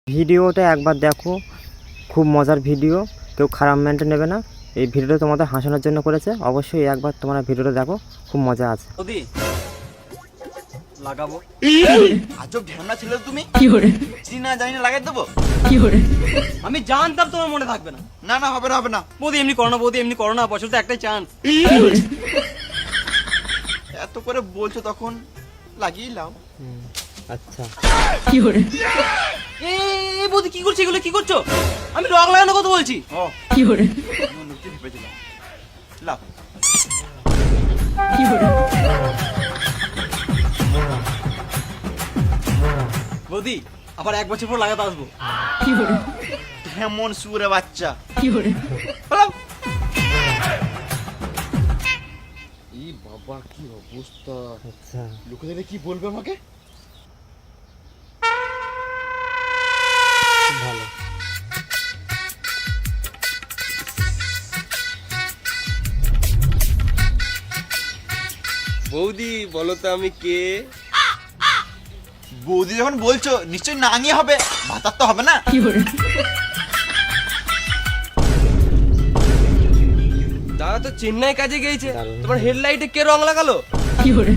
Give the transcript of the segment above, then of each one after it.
ভিডিওটা একবার দেখো, খুব মজার ভিডিও, কেউ খারাপ মেন্টে নেবে না। এই ভিডিওটা তোমাদের হাসানোর জন্য করেছে, অবশ্যই একবার তোমরা ভিডিওটা দেখো, খুব মজা আছে। ওদি লাগাবো। আজব ঢ্যামনা ছিল তুমি। কি করে চিনি না জানি না লাগাই দেবো। কি করে আমি জানতাম তোমার মনে থাকবে না। না না হবে না হবে না। বৌদি এমনি করো না, বৌদি এমনি করো না, বছর তো একটাই চান্স। কি করে এত করে বলছো তখন লাগিয়ে লাও। আচ্ছা, কি করে এই বৌদি কি করছো, এগুলো কি করছো? আমি রং লাগানোর কথা বলছি। ও কি করে আমি লুকিয়ে ভেবেছিলাম। লাও। কি করে বৌদি আবার 1 বছর পর লাগাতে আসবো। কি করে কেমন সুরে বাচ্চা। কি করে লাও। এই বাবা কি অবস্থা। আচ্ছা, লোকে দেখলে কি বলবে আমাকে? খুব ভালো। বৌদি বলো তো আমি কে? বৌদি যখন বলছো নিশ্চয়ই নাঙি হবে, ভাতার তো হবে না। কি করে দাদা তো চেন্নাই কাজে গিয়েছে, দারুণ। তোমার হেডলাইটে কে রং লাগালো? কি করে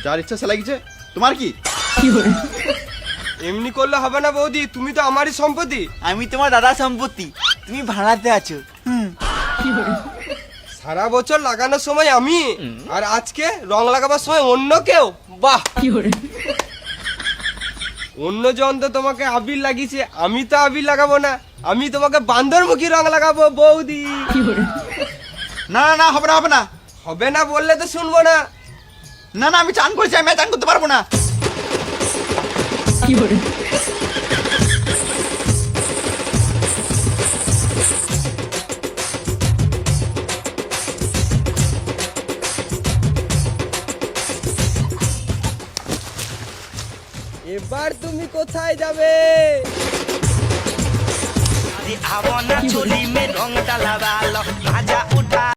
যার ইচ্ছা সে লাগিয়েছে, তোমার কি? কি করে এমনি করলে হবে না বৌদি, তুমি তো আমারই সম্পত্তি। আমি তোমার দাদা সম্পত্তি, তুমি ভাড়াতে আছো। কি করে সারা বছর লাগানোর সময় আমি, আর আজকে রং লাগাবার সময় অন্য কেউ। বাহ, কি করে অন্য জন তো তোমাকে আবির লাগিয়েছে, আমি তো আবির লাগাবো না, আমি তোমাকে বান্দরমুখী রং লাগাবো বৌদি। কি করে না না না হবে না হবে না। হবে না বললে তো শুনবো না। না না আমি চান করছি, আমি আর চান করতে পারবো না। কি করে এবার তুমি কোথায় যাবে? কি করে